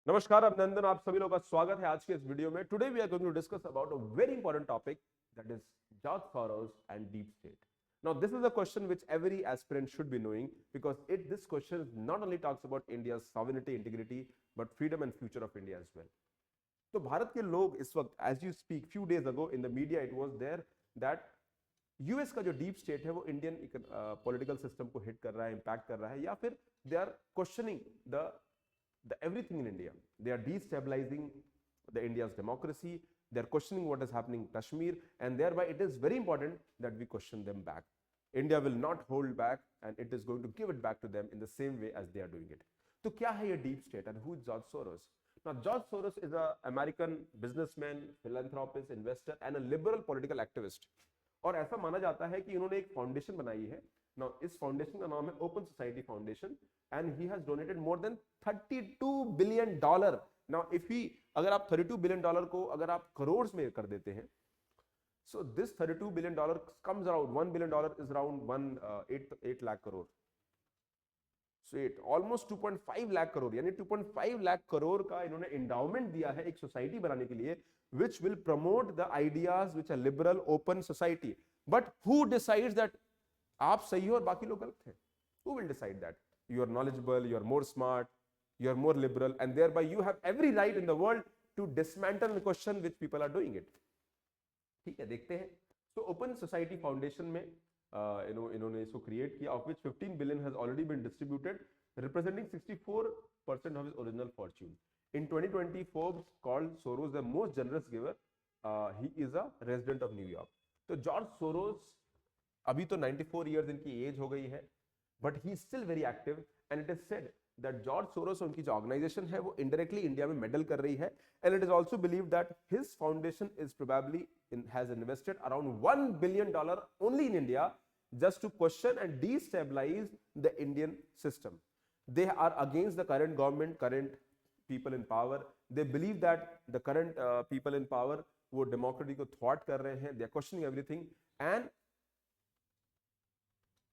नमस्कार अभिनंदन, आप सभी लोगों का स्वागत है आज के इस वीडियो में। Today we are going to discuss about a very important topic, that is George Soros and deep state. Now this is a question which every aspirant should be knowing, because this question not only talks about India's sovereignty, integrity, but freedom and future of India as well. तो भारत के लोग इस वक्त, as you speak, few days ago in the media it was there that US का जो deep state है वो Indian political system को हिट कर रहा है, इंपैक्ट कर रहा है, या फिर they are questioning the everything in India. They are destabilizing the India's democracy. They are questioning what is happening in Kashmir, and thereby it is very important that we question them back. India will not hold back, and it is going to give it back to them in the same way as they are doing it. तो क्या है ये deep state and who is George Soros? Now George Soros is an American businessman, philanthropist, investor and a liberal political activist. और ऐसा माना जाता है कि इन्होंने एक फाउंडेशन बनाई है. Now इस फाउंडेशन का नाम है open society foundation, and he has donated more than 32 billion dollar. Now if we, अगर आप 32 billion dollar को अगर आप करोड़ में कर देते हैं, so this 32 billion dollar comes around 1 billion dollar is around 8 lakh crore. So it almost 2.5 lakh crore, यानी 2.5 lakh crore का इन्होंने endowment दिया है एक सोसाइटी बनाने के लिए, which will promote the ideas which are liberal open society. But who decides that आप सही हो और बाकी लोग गलत हैं? Who will decide that? You are knowledgeable, you are more smart, you are more liberal, and thereby you have every right in the world to dismantle and question which people are doing it. ठीक है, देखते हैं. So Open Society Foundation में इन्होंने इसको create किया, of which 15 billion has already been distributed, representing 64% of his original fortune. In 2020, Forbes called Soros the most generous giver. He is a resident of New York. तो George Soros, अभी तो 94 years इनकी as हो गई है, but he is still very active, and it is said that George Soros, उनकी जो organisation है वो इनडायरेक्टली इंडिया में मेडल कर रही है, and it is also believe that his foundation is probably has invested around $1 billion only in India just to question and destabilize the Indian system. They are against the current government, current people in power. They believe that the current people in power वो democracy को थ्वाट कर रहे हैं, they are questioning everything, and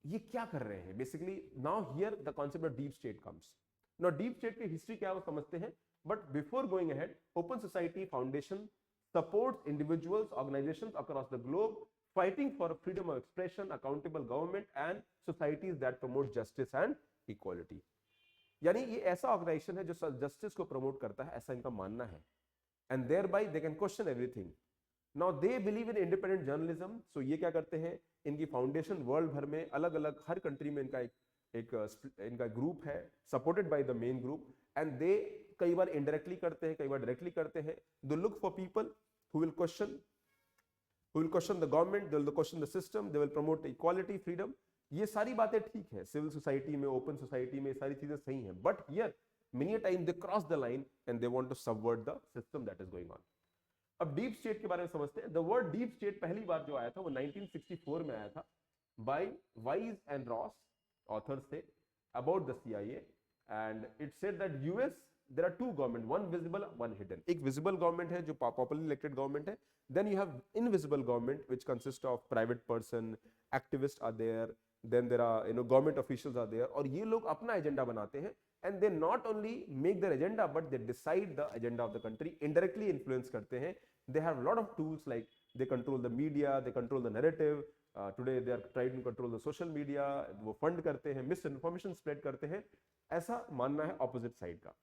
ये क्या कर रहे हैं basically. Now here the concept of deep state comes. Now deep state की हिस्ट्री क्या है वो समझते हैं, but before going ahead, open society foundation supports individuals, organisations across the globe fighting for freedom of expression, accountable government and societies that promote justice and equality. यानी ये ऐसा organisation है जो जस्टिस को प्रमोट करता है, ऐसा इनका मानना है, and thereby they can question everything. Now they believe in independent journalism. So ये क्या करते हैं, इनकी फाउंडेशन वर्ल्ड भर में अलग अलग हर कंट्री में इनका इनका ग्रुप है, supported by the main group, and they कई बार इनडायरेक्टली करते हैं, कई बार डायरेक्टली करते हैं. They look for people who will question the government, they will question the system, they will promote equality, freedom. ये सारी बातें ठीक है, सिविल सोसाइटी में, ओपन सोसाइटी में सारी चीजें सही हैं, but here many a time they cross the line and they want to subvert the system that is going on. अब डीप स्टेट के बारे में समझते हैं. द वर्ड डीप स्टेट पहली बार जो आया था वो 1964 में आया था by Wise and Ross, authors थे, about the CIA, and it said that US there are two government, one visible, one hidden. एक visible government है जो popularly elected government है, then you have invisible government which consists of private person, activists are there, then there are government officials are there, और ये लोग अपना agenda बनाते हैं, and they not only make their agenda but they decide the agenda of the country, indirectly influence करते हैं. They have a lot of tools, like they control the media, they control the narrative. Today they are trying to control the social media, वो fund करते हैं, misinformation spread करते हैं, ऐसा मानना है opposite side का.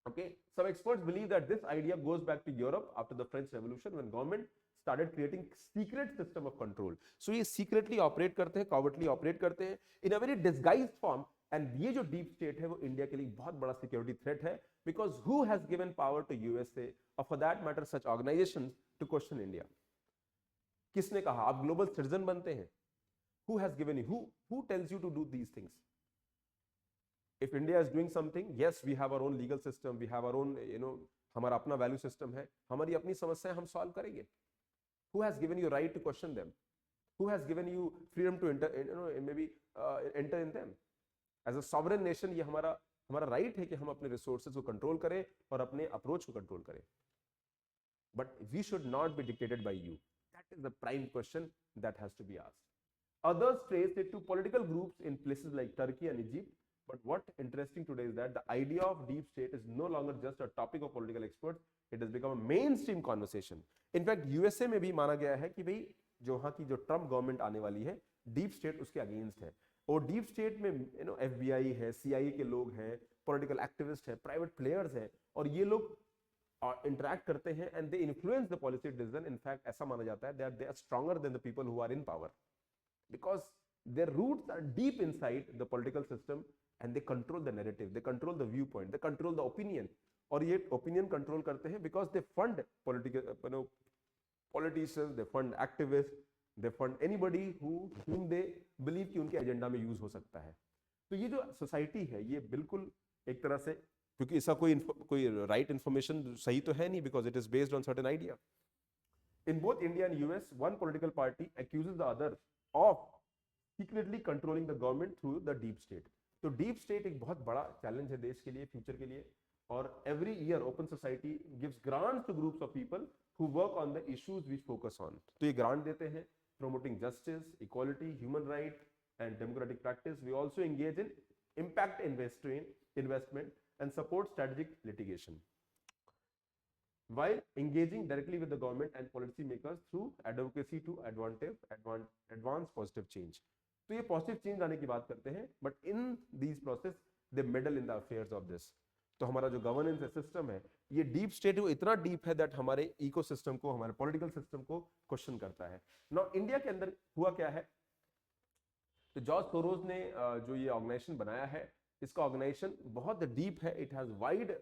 Okay, some experts believe that this idea goes back to Europe after the French Revolution, when government started creating secret system of control. So ये secretly operate करते हैं, covertly operate करते हैं in a very disguised form, and ये जो deep state है वो India के लिए बहुत बड़ा security threat है, because who has given power to USA, or for that matter such organizations, to question India? किसने कहा आप global citizen बनते हैं? Who has given you? Who tells you to do these things? If India is doing something, yes, we have our own legal system, we have our own, हमारा अपना value system है, हमारी अपनी समस्याएं हम solve करेंगे. Who has given you right to question them? Who has given you freedom to enter in them? As a sovereign nation, ये हमारा right है कि हम अपने resources को control करें और अपने approach को control करें. But we should not be dictated by you. That is the prime question that has to be asked. Others trace it to political groups in places like Turkey and Egypt, But what interesting today is that the idea of deep state is no longer just a topic of political experts. It has become a mainstream conversation. In fact, USA में भी माना गया है कि भाई जो वहाँ की जो ट्रम्प गवर्नमेंट आने वाली है, डीप स्टेट उसके अगेंस्ट है. और डीप स्टेट में FBI है, CIA के लोग हैं, पॉलिटिकल एक्टिविस्ट है, प्राइवेट प्लेयर्स हैं, और ये लोग इंटरैक्ट करते हैं and they influence the policy decision. In fact ऐसा माना जाता है that they are stronger than the people who are in power, because their roots are deep inside the political system and they control the narrative, they control the viewpoint, they control the opinion. और ये opinion control करते हैं because they fund political politicians, they fund activists, they fund anybody whom they believe कि उनके agenda में use हो सकता है. तो ये जो सोसाइटी है ये बिल्कुल एक तरह से, क्योंकि इसका कोई राइट इंफॉर्मेशन सही तो है नहीं, because it is based on certain idea. In both India and US, one political party accuses the other of secretly controlling the government through the deep state. तो deep state एक बहुत बड़ा challenge है देश के लिए, फ्यूचर के लिए. और every year open society gives grants to groups of people who work on the issues which focus on. तो ये grant देते हैं promoting justice, equality, human right and democratic practice. We also engage in impact investment and support strategic litigation, while engaging directly with the government and policy makers through advocacy to advance positive change. तो ये positive change आने की बात करते हैं, but in these process they medal in the affairs of this. तो हमारा जो गवर्नेंस सिस्टम है ये डीप स्टेट वो इतना डीप है दैट हमारे इकोसिस्टम को, हमारे पॉलिटिकल सिस्टम को क्वेश्चन करता है. नाउ इंडिया के अंदर हुआ क्या है, तो जॉर्ज सोरोस ने जो ये ऑर्गेनाइजेशन बनाया है, इसका ऑर्गेनाइजेशन बहुत डीप है, इट हैज वाइड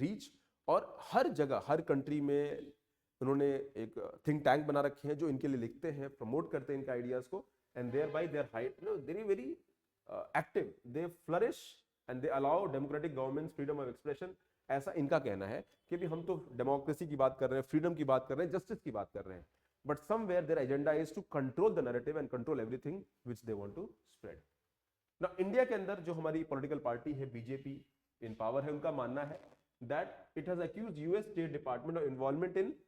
रीच, और हर जगह हर कंट्री में उन्होंने एक थिंक टैंक बना रखे हैं जो इनके लिए लिखते हैं, प्रमोट करते हैं इनके आइडियाज को, and thereby their height very active, they flourish and they allow democratic governments freedom of expression. ऐसा इनका कहना है कि भी हम तो डेमोक्रेसी की बात कर रहे हैं, फ्रीडम की बात कर रहे हैं, जस्टिस की बात कर रहे हैं, but somewhere their agenda is to control the narrative and control everything which they want to spread. Now India के अंदर जो हमारी पॉलिटिकल पार्टी है बीजेपी इन पावर है, उनका मानना है that it has accused US state department of involvement in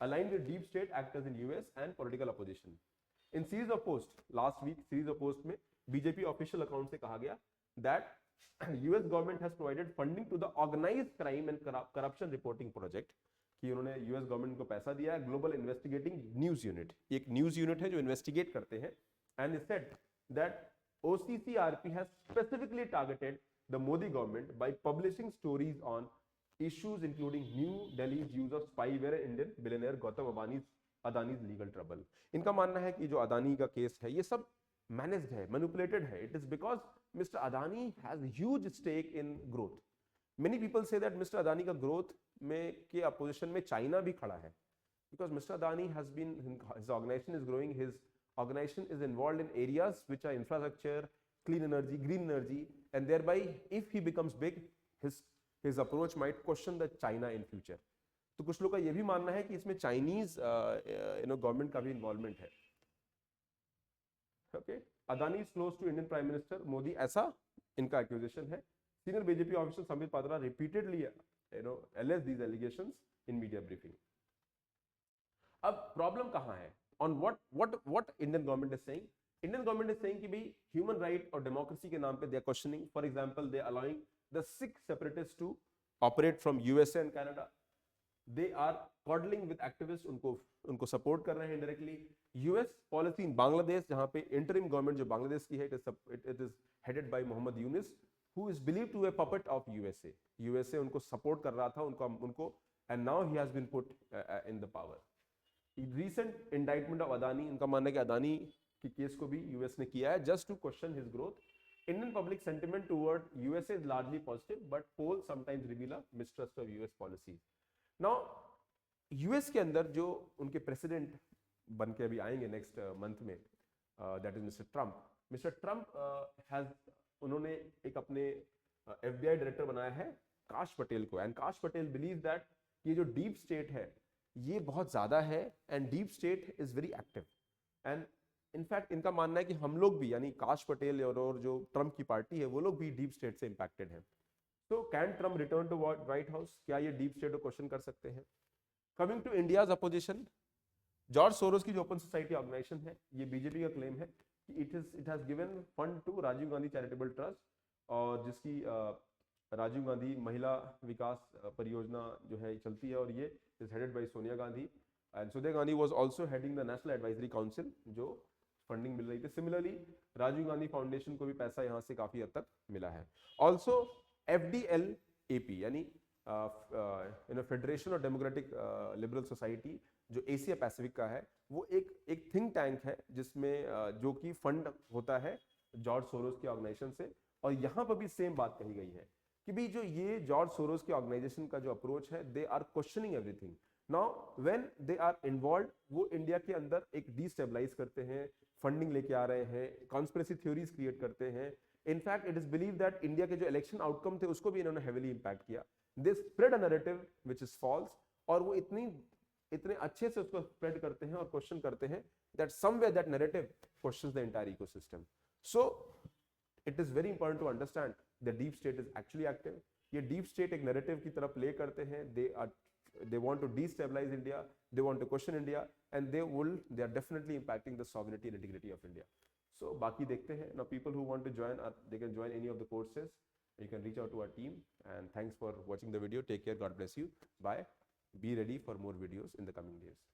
aligned with deep state actors in US and political opposition. In series of post last week, series of post में BJP official account से कहा गया that US government has provided funding to the organized crime and corruption reporting project, कि उन्होंने US government को पैसा दिया है Global Investigating News Unit, एक news unit है जो investigate करते हैं, and it said that OCCRP has specifically targeted the Modi government by publishing stories on issues including New Delhi's use of spyware and Indian billionaire Gautam Adani's legal trouble. इनका मानना है कि जो अदानी का केस है ये सब मैनेज्ड है, मैनिपुलेटेड है. It is because mister Adani has huge stake in growth. Many people say that mister Adani का ग्रोथ में के अपोजिशन में चाइना भी खड़ा है, because mister Adani has been, his organisation is growing, his organisation is involved in areas which are infrastructure, clean energy, green energy, and thereby if he becomes big, his approach might question the China in future. तो कुछ लोग का ये भी मानना है कि इसमें चाइनीज गवर्नमेंट का भी इन्वॉल्वमेंट है. Okay, Adani is close to Indian prime minister Modi, ऐसा इनका एक्यूजेशन है. Senior BJP officer Sambit Patra repeatedly alleged these allegations in media briefing. अब प्रॉब्लम कहाँ है? On what Indian government is saying? Indian government is saying कि भाई ह्यूमन राइट और democracy के नाम पे they are questioning. For example they are allowing the Sikh separatists to operate from USA and Canada. They are coddling with activists, उनको support कर रहे हैं indirectly. US policy in Bangladesh, जहाँ पे interim government जो बांग्लादेश की है, it is headed by Mohammed Yunus, who is believed to be a puppet of USA. USA उनको support कर रहा था, उनको and now he has been put in the power. Recent indictment of Adani, इनका मानना है कि अदानी की केस को भी US ने किया है just to question his growth. Indian public sentiment toward USA is largely positive, but polls sometimes reveal a mistrust of US policies. Now, US के अंदर जो उनके प्रेसिडेंट बन के अभी आएंगे नेक्स्ट मंथ में, that is mister Trump. Mister Trump उन्होंने एक अपने FBI डायरेक्टर बनाया है काश पटेल को, एंड काश पटेल बिलीव दैट ये जो डीप स्टेट है ये बहुत ज्यादा है, and deep state is very active. And in fact इनका मानना है कि हम लोग भी, यानी काश पटेल और जो ट्रम्प की पार्टी है वो लोग भी डीप स्टेट से इंपैक्टेड हैं. तो can Trump return to White House? क्या ये डीप स्टेट को क्वेश्चन कर सकते हैं? Coming to India's opposition, George Soros की जो ओपन सोसाइटी ऑर्गेनाइजेशन है, ये बीजेपी का क्लेम है it has given fund to Rajiv Gandhi charitable trust, और जिसकी राजीव गांधी महिला विकास परियोजना जो है चलती है, और ये is headed by Sonia Gandhi, and Sonia Gandhi was also heading the national advisory council, जो फंडिंग मिल रही थी। सिमिलरली राजीव गांधी फाउंडेशन को भी पैसा यहाँ से काफी हद तक मिला है। ऑल्सो FDLAP यानी federation of democratic liberal society, जो एशिया पैसिफिक का है, वो एक थिंक टैंक है जिसमें जो कि फंड होता है जॉर्ज सोरोस के ऑर्गेनाइजेशन से। और यहाँ पर भी सेम बात कही गई है कि भी जो ये जॉर्ज सोरोस के ऑर्गेनाइजेशन का जो अप्रोच है, they are questioning everything. Now when they are involve, वो इंडिया के अंदर एक डिस्टेबलाइज करते हैं, फंडिंग लेके आ रहे हैं, कॉन्स्पिरेसी थ्योरीज क्रिएट करते हैं। In fact it is believe that India के जो इलेक्शन आउटकम थे उसको भी इन्होंने हेविली इंपैक्ट किया। They spread a narrative which is false, और वो इतने अच्छे से उसको स्प्रेड करते हैं और क्वेश्चन करते हैं that somewhere that narrative questions the entire ecosystem. So it is very important to understand the deep state is actually active. ये डीप स्टेट एक नैरेटिव की तरफ प्ले करते हैं, they want to destabilize India, they want to question India, and they are definitely impacting the sovereignty and integrity of India. So बाकी देखते हैं। Now people who want to join, they can join any of the courses. You can reach out to our team, and thanks for watching the video. Take care, God bless you, bye. Be ready for more videos in the coming days.